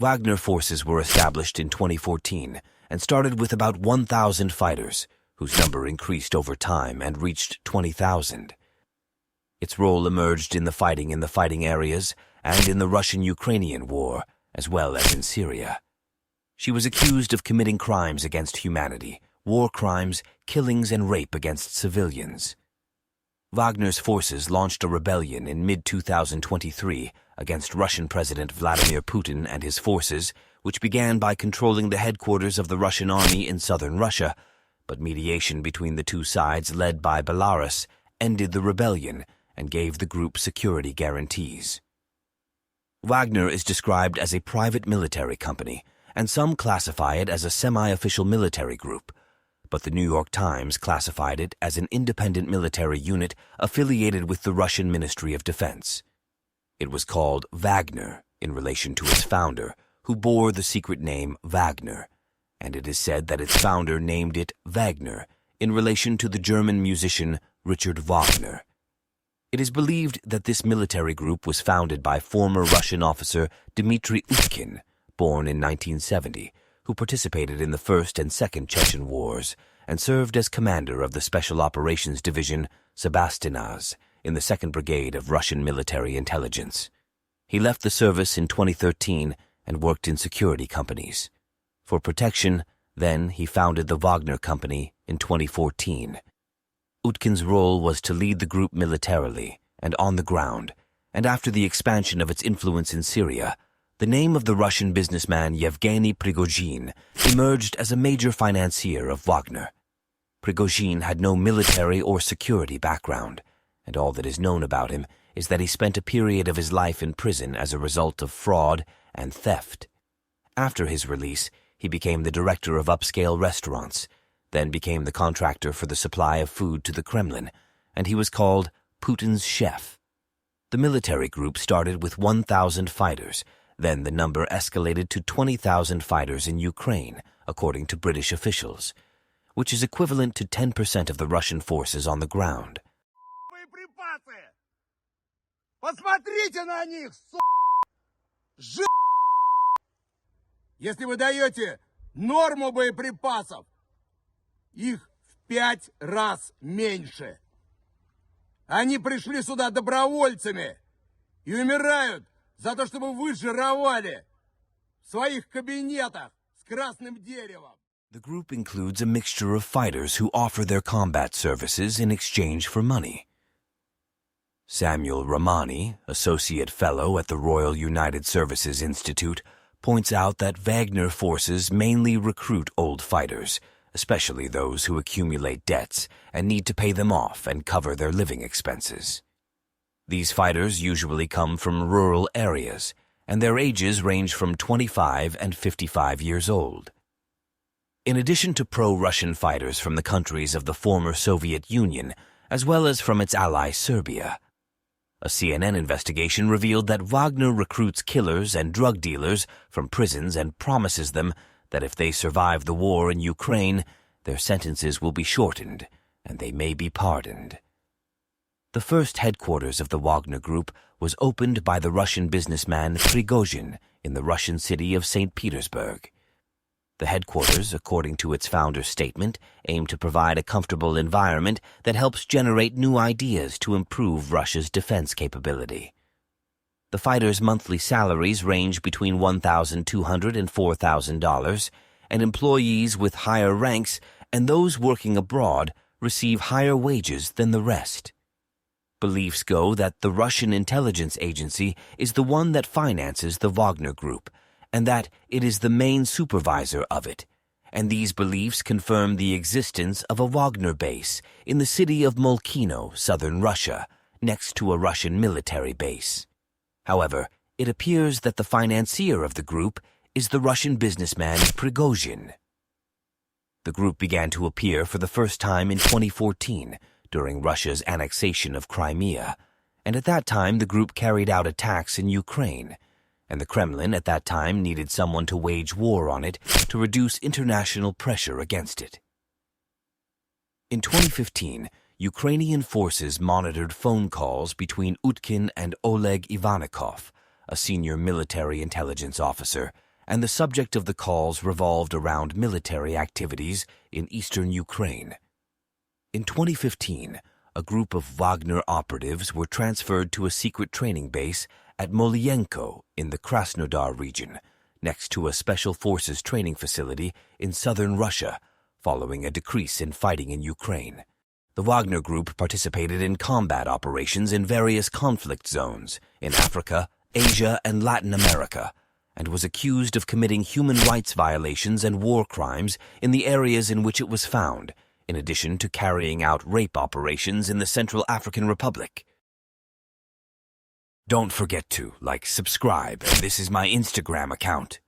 Wagner forces were established in 2014 and started with about 1,000 fighters, whose number increased over time and reached 20,000. Its role emerged in the fighting areas and in the Russian-Ukrainian War, as well as in Syria. She was accused of committing crimes against humanity, war crimes, killings, and rape against civilians. Wagner's forces launched a rebellion in mid-2023 against Russian President Vladimir Putin and his forces, which began by controlling the headquarters of the Russian army in southern Russia, but mediation between the two sides, led by Belarus, ended the rebellion and gave the group security guarantees. Wagner is described as a private military company, and some classify it as a semi-official military group, but the New York Times classified it as an independent military unit affiliated with the Russian Ministry of Defense. It was called Wagner in relation to its founder, who bore the secret name Wagner, and it is said that its founder named it Wagner in relation to the German musician Richard Wagner. It is believed that this military group was founded by former Russian officer Dmitry Utkin, born in 1970, who participated in the First and Second Chechen Wars and served as commander of the Special Operations Division Sebastyanaz in the 2nd Brigade of Russian Military Intelligence. He left the service in 2013 and worked in security companies. For protection, then he founded the Wagner Company in 2014. Utkin's role was to lead the group militarily and on the ground, and after the expansion of its influence in Syria, the name of the Russian businessman Yevgeny Prigozhin emerged as a major financier of Wagner. Prigozhin had no military or security background, and all that is known about him is that he spent a period of his life in prison as a result of fraud and theft. After his release, he became the director of upscale restaurants, then became the contractor for the supply of food to the Kremlin, and he was called Putin's chef. The military group started with 1,000 fighters, then the number escalated to 20,000 fighters in Ukraine, according to British officials, which is equivalent to 10% of the Russian forces on the ground. Посмотрите на них, Если вы даете норму боеприпасов, их в 5 раз меньше. Они пришли сюда добровольцами и умирают за то, чтобы вы жировали в своих кабинетах с красным деревом. The group includes a mixture of fighters who offer their combat services in exchange for money. Samuel Ramani, Associate Fellow at the Royal United Services Institute, points out that Wagner forces mainly recruit old fighters, especially those who accumulate debts and need to pay them off and cover their living expenses. These fighters usually come from rural areas, and their ages range from 25 and 55 years old. In addition to pro-Russian fighters from the countries of the former Soviet Union, as well as from its ally Serbia, a CNN investigation revealed that Wagner recruits killers and drug dealers from prisons and promises them that if they survive the war in Ukraine, their sentences will be shortened and they may be pardoned. The first headquarters of the Wagner Group was opened by the Russian businessman Prigozhin in the Russian city of St. Petersburg. The headquarters, according to its founder's statement, aim to provide a comfortable environment that helps generate new ideas to improve Russia's defense capability. The fighters' monthly salaries range between $1,200 and $4,000, and employees with higher ranks and those working abroad receive higher wages than the rest. Beliefs go that the Russian intelligence agency is the one that finances the Wagner Group, and that it is the main supervisor of it, and these beliefs confirm the existence of a Wagner base in the city of Molkino, southern Russia, next to a Russian military base. However, it appears that the financier of the group is the Russian businessman Prigozhin. The group began to appear for the first time in 2014 during Russia's annexation of Crimea, and at that time the group carried out attacks in Ukraine, and the Kremlin at that time needed someone to wage war on it to reduce international pressure against it. In 2015, Ukrainian forces monitored phone calls between Utkin and Oleg Ivanikov, a senior military intelligence officer, and the subject of the calls revolved around military activities in eastern Ukraine. In 2015, a group of Wagner operatives were transferred to a secret training base at Molyenko in the Krasnodar region, next to a special forces training facility in southern Russia, following a decrease in fighting in Ukraine. The Wagner Group participated in combat operations in various conflict zones in Africa, Asia, and Latin America, and was accused of committing human rights violations and war crimes in the areas in which it was found, in addition to carrying out rape operations in the Central African Republic. Don't forget to subscribe, and this is my Instagram account.